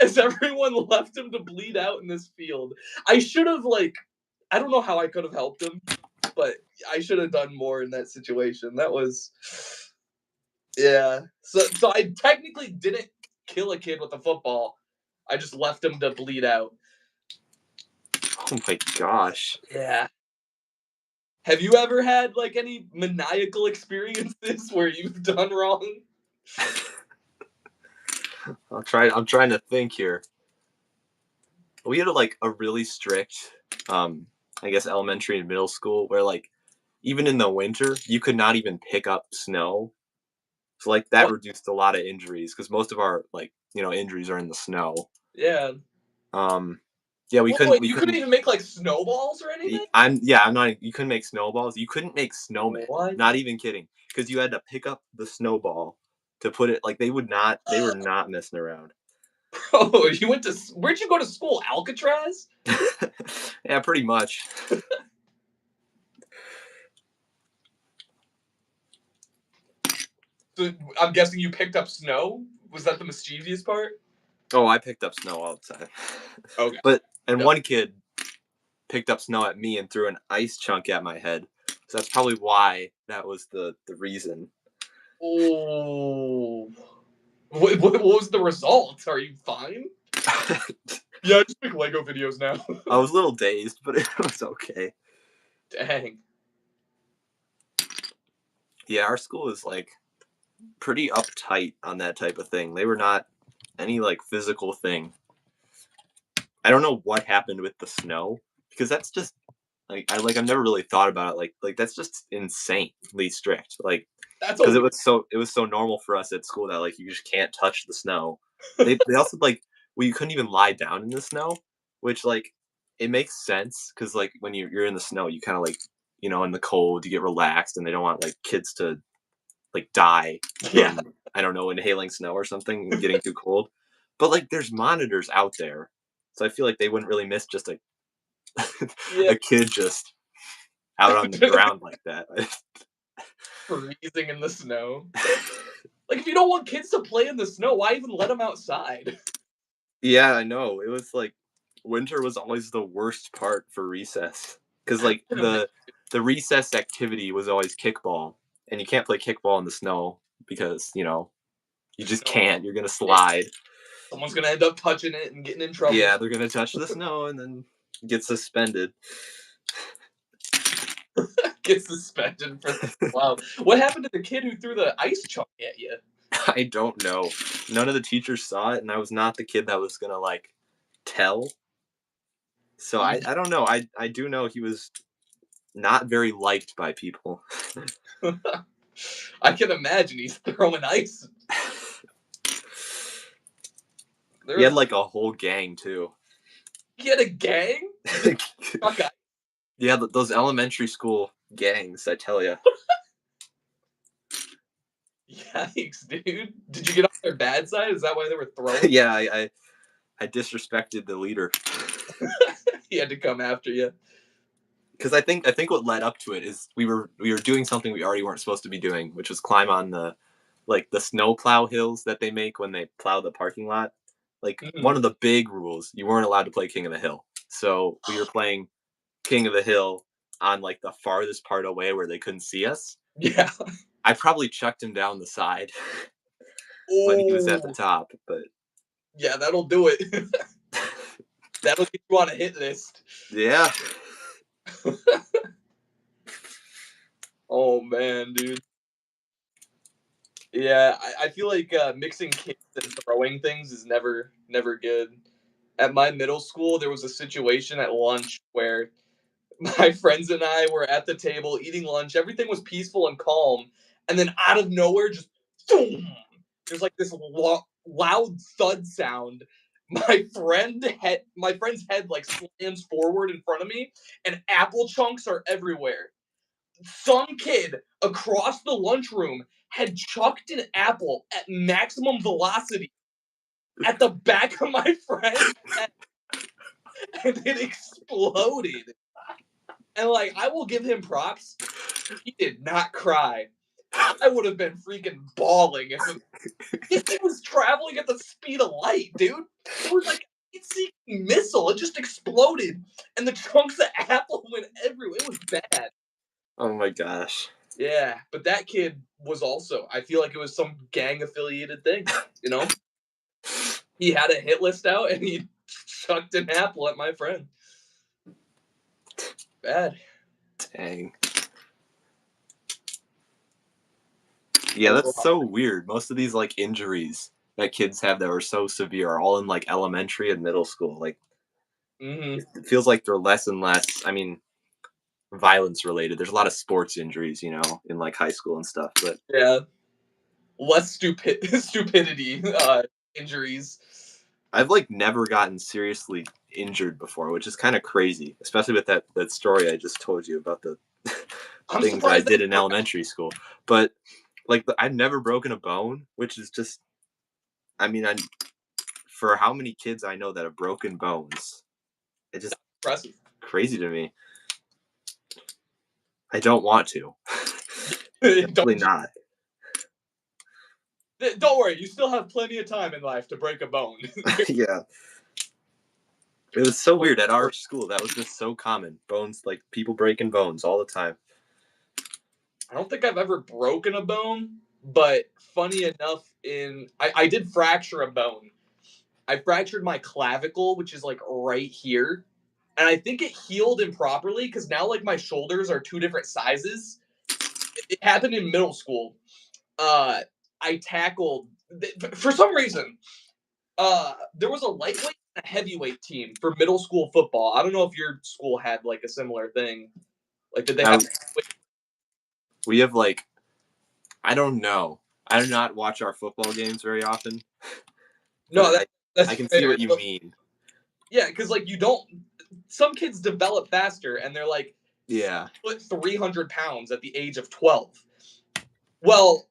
S1: as everyone left him to bleed out in this field. I should have like, I don't know how I could have helped him, but I should have done more in that situation. That was, yeah. So I technically didn't kill a kid with a football. I just left him to bleed out.
S2: Oh my gosh.
S1: Yeah. Have you ever had like any maniacal experiences where you've done wrong?
S2: I'm trying to think here. We had like a really strict, I guess elementary and middle school where like even in the winter you could not even pick up snow. So like that
S1: What?
S2: reduced a lot of injuries because most of our like injuries are in the snow.
S1: Yeah.
S2: Um, yeah, we
S1: Wait,
S2: couldn't
S1: wait,
S2: we
S1: you couldn't
S2: couldn't.
S1: even make like snowballs or anything?
S2: I'm not. You couldn't make snowballs. You couldn't make snowmen.
S1: What?
S2: Not even kidding. Because you had to pick up the snowball to put it like they would not. They were not messing around.
S1: Bro, you went to where'd you go to school? Alcatraz?
S2: Yeah, pretty much.
S1: So I'm guessing you picked up snow. Was that the mischievous part?
S2: Oh, I picked up snow all the time.
S1: Okay.
S2: And
S1: Yep.
S2: one kid picked up snow at me and threw an ice chunk at my head. So that's probably why that was the reason.
S1: Oh. What was the result? Are you fine? Yeah, I just make Lego videos now.
S2: I was a little dazed, but it was okay.
S1: Dang.
S2: Yeah, our school is like pretty uptight on that type of thing. They were not any like physical thing. I don't know what happened with the snow because that's just I've never really thought about it like that's just insanely strict. Like
S1: That's
S2: because
S1: okay.
S2: it was so normal for us at school that like you just can't touch the snow. They also like you couldn't even lie down in the snow, which like it makes sense because like when you're in the snow you kind of like in the cold you get relaxed and they don't want like kids to like die
S1: Yeah.
S2: from I don't know inhaling snow or something and getting too cold. But like there's monitors out there, so I feel like they wouldn't really miss just a
S1: Yeah.
S2: a kid just out on the ground like that.
S1: Freezing in the snow. Like, if you don't want kids to play in the snow, why even let them outside?
S2: Yeah, I know. It was like winter was always the worst part for recess because like the recess activity was always kickball, and you can't play kickball in the snow because you just
S1: Snow.
S2: can't. You're gonna slide.
S1: Someone's gonna end up touching it and getting in trouble.
S2: Yeah, they're gonna touch the snow and then get suspended.
S1: Get suspended for this. Wow. What happened to the kid who threw the ice chunk at you?
S2: I don't know. None of the teachers saw it, and I was not the kid that was gonna like tell. So I don't know. I do know he was not very liked by people.
S1: I can imagine he's throwing ice.
S2: He had like a whole gang too.
S1: He had a gang? Okay.
S2: Yeah, those elementary school gangs, I tell you.
S1: Yikes, dude. Did you get on their bad side? Is that why they were throwing?
S2: Yeah, I disrespected the leader.
S1: He had to come after you.
S2: Because I think what led up to it is we were doing something we already weren't supposed to be doing, which was climb on the snow plow hills that they make when they plow the parking lot. Like one of the big rules, you weren't allowed to play King of the Hill. So we were playing King of the Hill on like the farthest part away where they couldn't see us.
S1: Yeah.
S2: I probably chucked him down the side when he was at the
S1: Oh,
S2: top, but
S1: yeah, that'll do it. That'll get you on a hit list.
S2: yeah.
S1: Oh man, dude. Yeah, I feel like mixing kids and throwing things is never good. At my middle school, there was a situation at lunch where my friends and I were at the table eating lunch. Everything was peaceful and calm, and then out of nowhere, just boom! There's like this loud thud sound. My friend's head like slams forward in front of me, and apple chunks are everywhere. Some kid across the lunchroom had chucked an apple at maximum velocity at the back of my friend's head, and it exploded. And like, I will give him props. He did not cry. I would have been freaking bawling if he was traveling at the speed of light, dude. It was like a heat-seeking missile. It just exploded, and the chunks of apple went everywhere. It was bad.
S2: Oh my gosh.
S1: Yeah, but that kid was also. I feel like it was some gang-affiliated thing. You know, he had a hit list out, and he chucked an apple at my friend. Bad.
S2: Dang. Yeah, that's so weird. Most of these like injuries that kids have that are so severe are all in like elementary and middle school. Like
S1: Mm-hmm.
S2: it feels like they're less and less. I mean, violence related. There's a lot of sports injuries, you know, in like high school and stuff. But
S1: Yeah, less stupidity injuries.
S2: I've like never gotten seriously injured before, which is kind of crazy, especially with that story I just told you about the
S1: I'm
S2: things I
S1: surprised
S2: did in elementary school. But like I've never broken a bone, which is just. I mean, for how many kids I know that have broken bones, it's just
S1: impressive.
S2: crazy to me. I don't want to. Definitely not.
S1: Don't worry, you still have plenty of time in life to break a bone.
S2: Yeah. It was so weird at our school. That was just so common. Bones, like people breaking bones all the time.
S1: I don't think I've ever broken a bone, but funny enough, I did fracture a bone. I fractured my clavicle, which is like right here, and I think it healed improperly because now like my shoulders are two different sizes. It happened in middle school. I tackled for some reason. There was a lightweight and a heavyweight team for middle school football. I don't know if your school had like a similar thing. Like, did they have?
S2: We have like, I don't know. I do not watch our football games very often.
S1: No, that's
S2: I can
S1: fair.
S2: see what you mean.
S1: Yeah, because like you don't. Some kids develop faster, and they're like,
S2: yeah,
S1: 300 pounds at the age of 12. Well,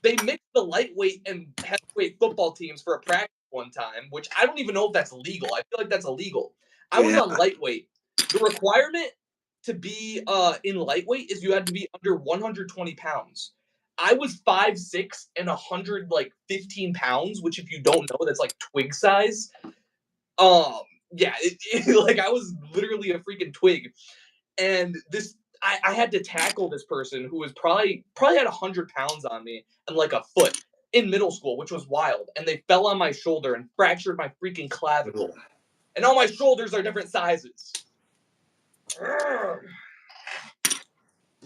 S1: they mixed the lightweight and heavyweight football teams for a practice one time, which I don't even know if that's legal. I feel like that's illegal. I was on lightweight. The requirement to be in lightweight is you had to be under 120 pounds. I was 5'6" and 115 pounds, which if you don't know, that's like twig size. Yeah, like I was literally a freaking twig, and I had to tackle this person who was probably had 100 pounds on me and like a foot in middle school, which was wild. And they fell on my shoulder and fractured my freaking clavicle. And all my shoulders are different sizes.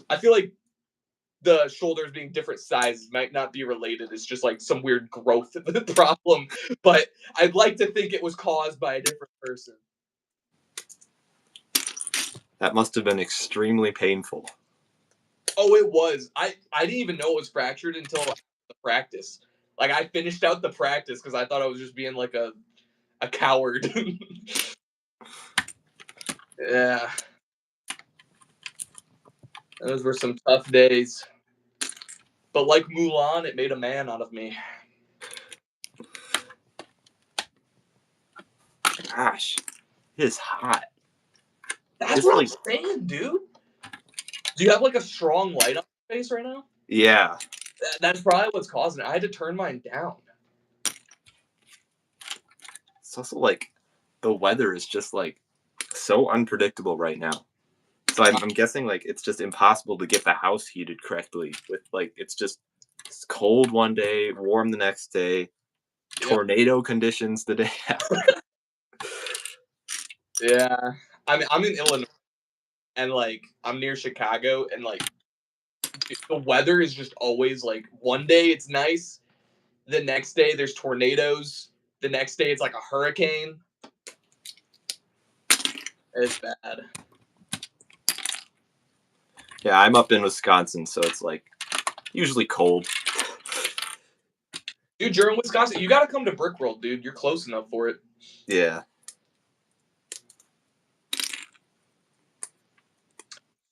S1: I feel like the shoulders being different sizes might not be related. It's just like some weird growth problem. But I'd like to think it was caused by a different person.
S2: That must have been extremely painful.
S1: Oh, it was. I didn't even know it was fractured until the practice. Like I finished out the practice because I thought I was just being like a coward. Yeah. Those were some tough days. But like Mulan, it made a man out of me.
S2: Gosh, it is hot.
S1: That's what I'm saying, dude. Do you have like a strong light on your face right now?
S2: Yeah.
S1: That's probably what's causing it. I had to turn mine down.
S2: It's also like the weather is just like so unpredictable right now. So I'm guessing like it's just impossible to get the house heated correctly. With like it's cold one day, warm the next day, tornado conditions the day after.
S1: Yeah, I mean I'm in Illinois, and like I'm near Chicago, and like the weather is just always like one day it's nice, the next day there's tornadoes, the next day it's like a hurricane. It's bad.
S2: Yeah, I'm up in Wisconsin, so it's like usually cold.
S1: Dude, you're in Wisconsin. You got to come to Brick World, dude. You're close enough for it.
S2: Yeah.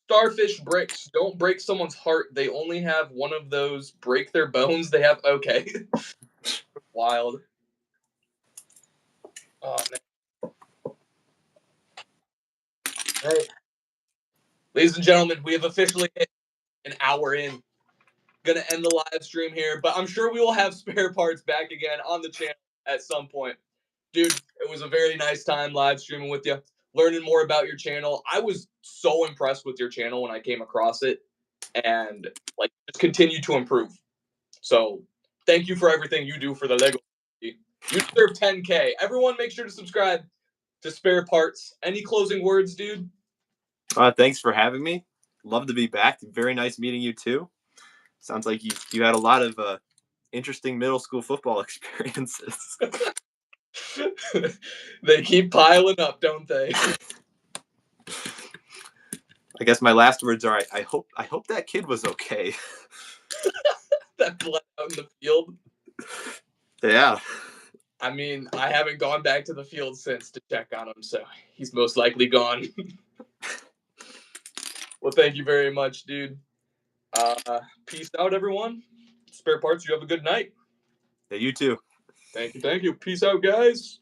S1: Starfish bricks. Don't break someone's heart. They only have one of those. Break their bones. They have. Okay. Wild. Oh, man. Hey. Ladies and gentlemen, we have officially hit an hour in. Gonna end the live stream here, but I'm sure we will have spare parts back again on the channel at some point. Dude, it was a very nice time live streaming with you, learning more about your channel. I was so impressed with your channel when I came across it, and like just continue to improve. So thank you for everything you do for the Lego. You deserve 10K. Everyone make sure to subscribe to Spare Parts. Any closing words, dude?
S2: Thanks for having me. Love to be back. Very nice meeting you too. Sounds like you had a lot of interesting middle school football experiences.
S1: They keep piling up, don't they?
S2: I guess my last words are I hope that kid was okay.
S1: That bled out in the field.
S2: Yeah.
S1: I mean, I haven't gone back to the field since to check on him, so he's most likely gone. Well, thank you very much, dude. Peace out, everyone. Spare Parts, you have a good night.
S2: Yeah, you too.
S1: Thank you. Peace out, guys.